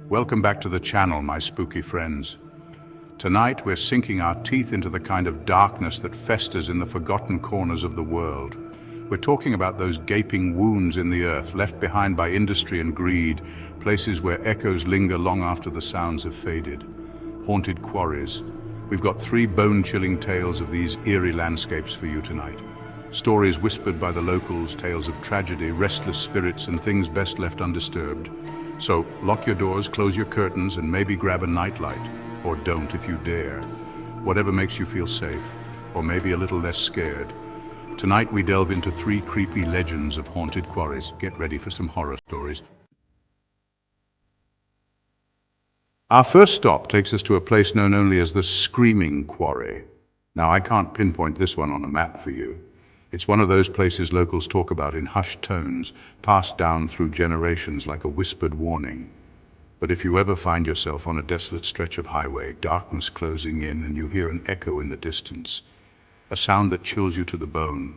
Welcome back to the channel, my spooky friends. Tonight we're sinking our teeth into the kind of darkness that festers in the forgotten corners of the world. We're talking about those gaping wounds in the earth left behind by industry and greed, places where echoes linger long after the sounds have faded. Haunted quarries. We've got 3 bone-chilling tales of these eerie landscapes for you tonight. Stories whispered by the locals, tales of tragedy, restless spirits, and things best left undisturbed. So lock your doors, close your curtains, and maybe grab a nightlight. Or don't if you dare. Whatever makes you feel safe, or maybe a little less scared. Tonight we delve into 3 creepy legends of haunted quarries. Get ready for some horror stories. Our first stop takes us to a place known only as the Screaming Quarry. Now, I can't pinpoint this one on a map for you. It's one of those places locals talk about in hushed tones, passed down through generations like a whispered warning. But if you ever find yourself on a desolate stretch of highway, darkness closing in, and you hear an echo in the distance, a sound that chills you to the bone,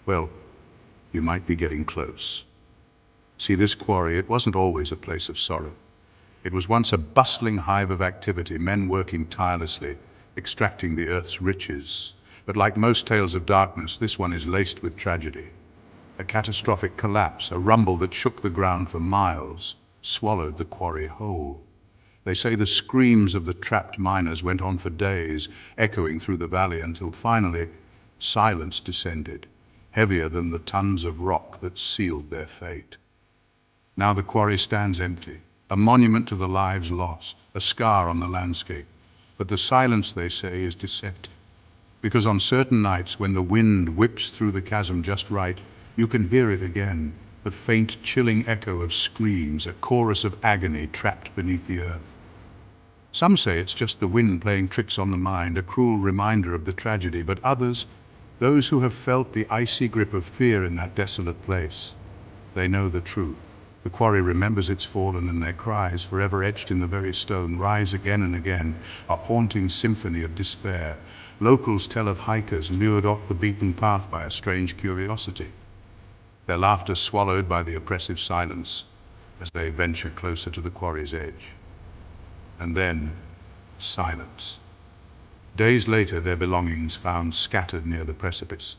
well, you might be getting close. See, this quarry, it wasn't always a place of sorrow. It was once a bustling hive of activity, men working tirelessly, extracting the earth's riches. But like most tales of darkness, this one is laced with tragedy. A catastrophic collapse, a rumble that shook the ground for miles, swallowed the quarry whole. They say the screams of the trapped miners went on for days, echoing through the valley until finally silence descended, heavier than the tons of rock that sealed their fate. Now the quarry stands empty, a monument to the lives lost, a scar on the landscape. But the silence, they say, is deceptive. Because on certain nights, when the wind whips through the chasm just right, you can hear it again, the faint, chilling echo of screams, a chorus of agony trapped beneath the earth. Some say it's just the wind playing tricks on the mind, a cruel reminder of the tragedy, but others, those who have felt the icy grip of fear in that desolate place, they know the truth. The quarry remembers its fallen, and their cries, forever etched in the very stone, rise again and again, a haunting symphony of despair. Locals tell of hikers lured off the beaten path by a strange curiosity, their laughter swallowed by the oppressive silence as they venture closer to the quarry's edge. And then, silence. Days later, their belongings found scattered near the precipice.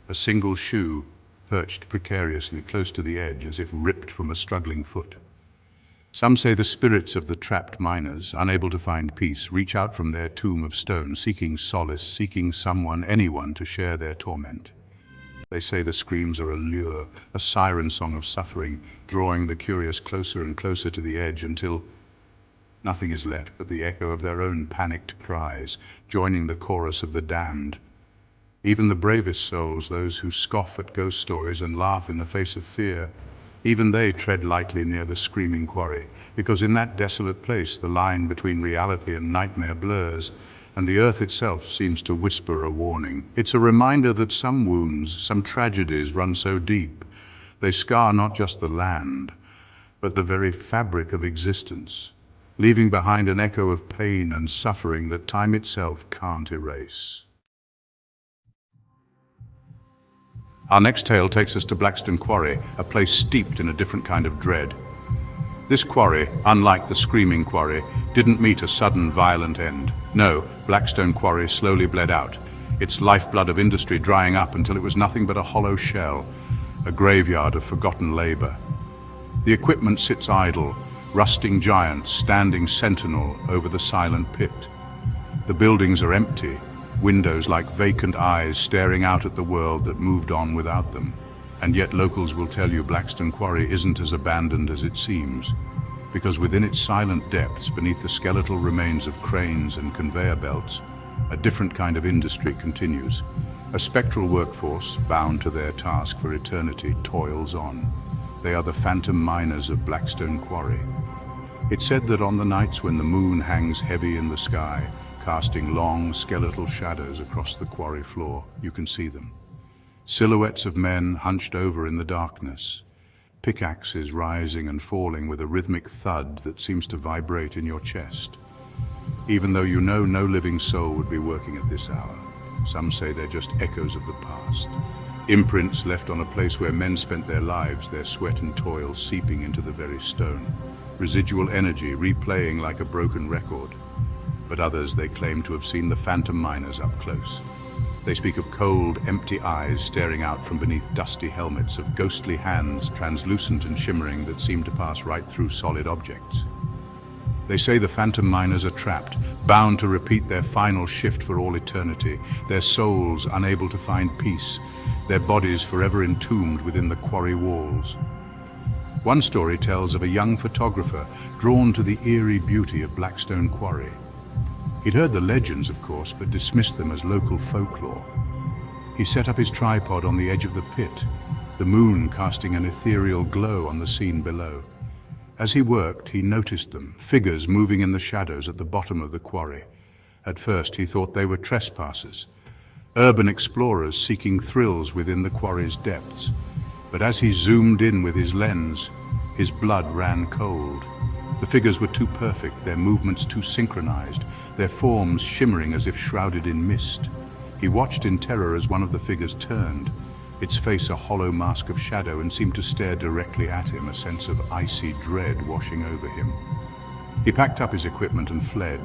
A single shoe perched precariously close to the edge as if ripped from a struggling foot. Some say the spirits of the trapped miners, unable to find peace, reach out from their tomb of stone, seeking solace, seeking someone, anyone, to share their torment. They say the screams are a lure, a siren song of suffering, drawing the curious closer and closer to the edge until nothing is left but the echo of their own panicked cries, joining the chorus of the damned. Even the bravest souls, those who scoff at ghost stories and laugh in the face of fear, even they tread lightly near the Screaming Quarry, because in that desolate place the line between reality and nightmare blurs, and the earth itself seems to whisper a warning. It's a reminder that some wounds, some tragedies run so deep, they scar not just the land, but the very fabric of existence, leaving behind an echo of pain and suffering that time itself can't erase. Our next tale takes us to Blackstone Quarry, a place steeped in a different kind of dread. This quarry, unlike the Screaming Quarry, didn't meet a sudden, violent end. No, Blackstone Quarry slowly bled out, its lifeblood of industry drying up until it was nothing but a hollow shell, a graveyard of forgotten labor. The equipment sits idle, rusting giants standing sentinel over the silent pit. The buildings are empty, windows like vacant eyes staring out at the world that moved on without them. And yet locals will tell you Blackstone Quarry isn't as abandoned as it seems, because within its silent depths, beneath the skeletal remains of cranes and conveyor belts, a different kind of industry continues. A spectral workforce, bound to their task for eternity, toils on. They are the phantom miners of Blackstone Quarry. It's said that on the nights when the moon hangs heavy in the sky, casting long, skeletal shadows across the quarry floor, you can see them. Silhouettes of men hunched over in the darkness, pickaxes rising and falling with a rhythmic thud that seems to vibrate in your chest. Even though you know no living soul would be working at this hour, some say they're just echoes of the past. Imprints left on a place where men spent their lives, their sweat and toil seeping into the very stone, residual energy replaying like a broken record. But others, they claim to have seen the phantom miners up close. They speak of cold, empty eyes staring out from beneath dusty helmets, of ghostly hands, translucent and shimmering, that seem to pass right through solid objects. They say the phantom miners are trapped, bound to repeat their final shift for all eternity, their souls unable to find peace, their bodies forever entombed within the quarry walls. One story tells of a young photographer drawn to the eerie beauty of Blackstone Quarry. He'd heard the legends, of course, but dismissed them as local folklore. He set up his tripod on the edge of the pit, the moon casting an ethereal glow on the scene below. As he worked, he noticed them, figures moving in the shadows at the bottom of the quarry. At first, he thought they were trespassers, urban explorers seeking thrills within the quarry's depths. But as he zoomed in with his lens, his blood ran cold. The figures were too perfect, their movements too synchronized, their forms shimmering as if shrouded in mist. He watched in terror as one of the figures turned, its face a hollow mask of shadow, and seemed to stare directly at him, a sense of icy dread washing over him. He packed up his equipment and fled.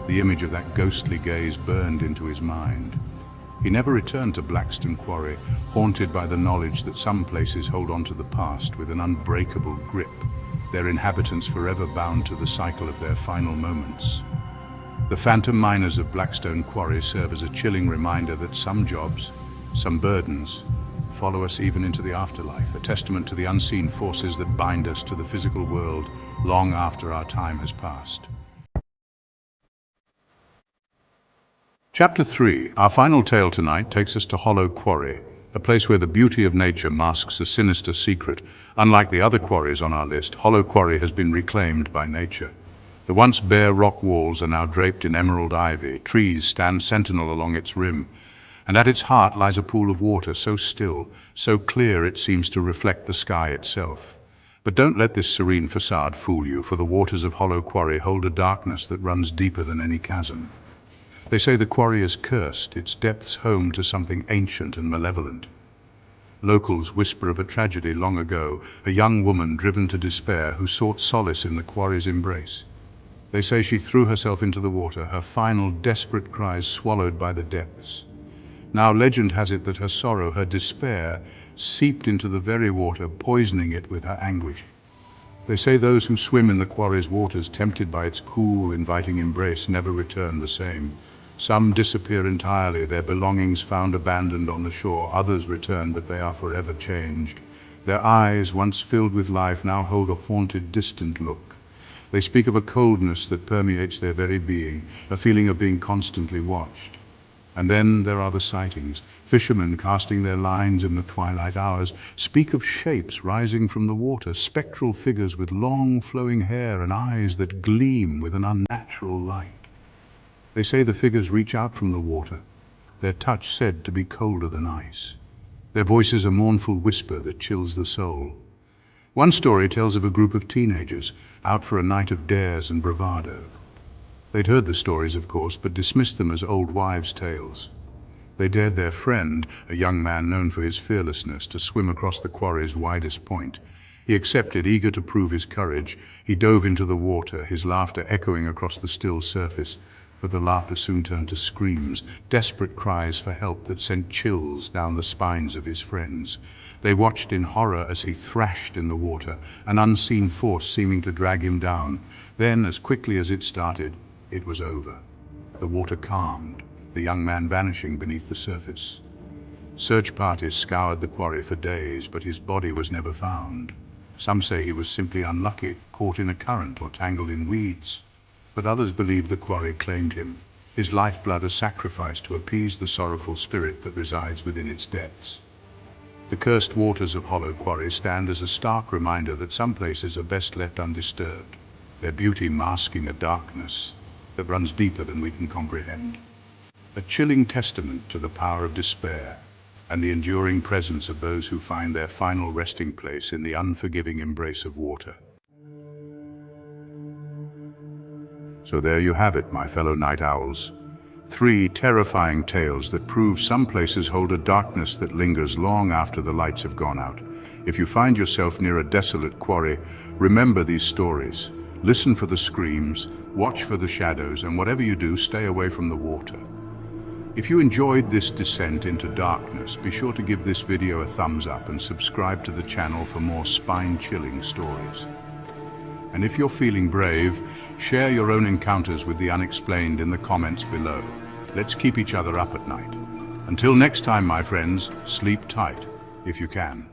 The image of that ghostly gaze burned into his mind. He never returned to Blackstone Quarry, haunted by the knowledge that some places hold on to the past with an unbreakable grip, their inhabitants forever bound to the cycle of their final moments. The phantom miners of Blackstone Quarry serve as a chilling reminder that some jobs, some burdens, follow us even into the afterlife, a testament to the unseen forces that bind us to the physical world long after our time has passed. Chapter 3, our final tale tonight, takes us to Hollow Quarry, a place where the beauty of nature masks a sinister secret. Unlike the other quarries on our list, Hollow Quarry has been reclaimed by nature. The once bare rock walls are now draped in emerald ivy, trees stand sentinel along its rim, and at its heart lies a pool of water so still, so clear it seems to reflect the sky itself. But don't let this serene facade fool you, for the waters of Hollow Quarry hold a darkness that runs deeper than any chasm. They say the quarry is cursed, its depths home to something ancient and malevolent. Locals whisper of a tragedy long ago, a young woman driven to despair who sought solace in the quarry's embrace. They say she threw herself into the water, her final desperate cries swallowed by the depths. Now legend has it that her sorrow, her despair, seeped into the very water, poisoning it with her anguish. They say those who swim in the quarry's waters, tempted by its cool, inviting embrace, never return the same. Some disappear entirely, their belongings found abandoned on the shore. Others return, but they are forever changed. Their eyes, once filled with life, now hold a haunted, distant look. They speak of a coldness that permeates their very being, a feeling of being constantly watched. And then there are the sightings. Fishermen casting their lines in the twilight hours speak of shapes rising from the water, spectral figures with long flowing hair and eyes that gleam with an unnatural light. They say the figures reach out from the water, their touch said to be colder than ice. Their voices a mournful whisper that chills the soul. One story tells of a group of teenagers out for a night of dares and bravado. They'd heard the stories, of course, but dismissed them as old wives' tales. They dared their friend, a young man known for his fearlessness, to swim across the quarry's widest point. He accepted, eager to prove his courage. He dove into the water, his laughter echoing across the still surface. But the laughter soon turned to screams, desperate cries for help that sent chills down the spines of his friends. They watched in horror as he thrashed in the water, an unseen force seeming to drag him down. Then, as quickly as it started, it was over. The water calmed, the young man vanishing beneath the surface. Search parties scoured the quarry for days, but his body was never found. Some say he was simply unlucky, caught in a current or tangled in weeds. But others believe the quarry claimed him, his lifeblood a sacrifice to appease the sorrowful spirit that resides within its depths. The cursed waters of Hollow Quarry stand as a stark reminder that some places are best left undisturbed, their beauty masking a darkness that runs deeper than we can comprehend. A chilling testament to the power of despair and the enduring presence of those who find their final resting place in the unforgiving embrace of water. So there you have it, my fellow night owls. 3 terrifying tales that prove some places hold a darkness that lingers long after the lights have gone out. If you find yourself near a desolate quarry, remember these stories. Listen for the screams, watch for the shadows, and whatever you do, stay away from the water. If you enjoyed this descent into darkness, be sure to give this video a thumbs up and subscribe to the channel for more spine-chilling stories. And if you're feeling brave, share your own encounters with the unexplained in the comments below. Let's keep each other up at night. Until next time, my friends, sleep tight, if you can.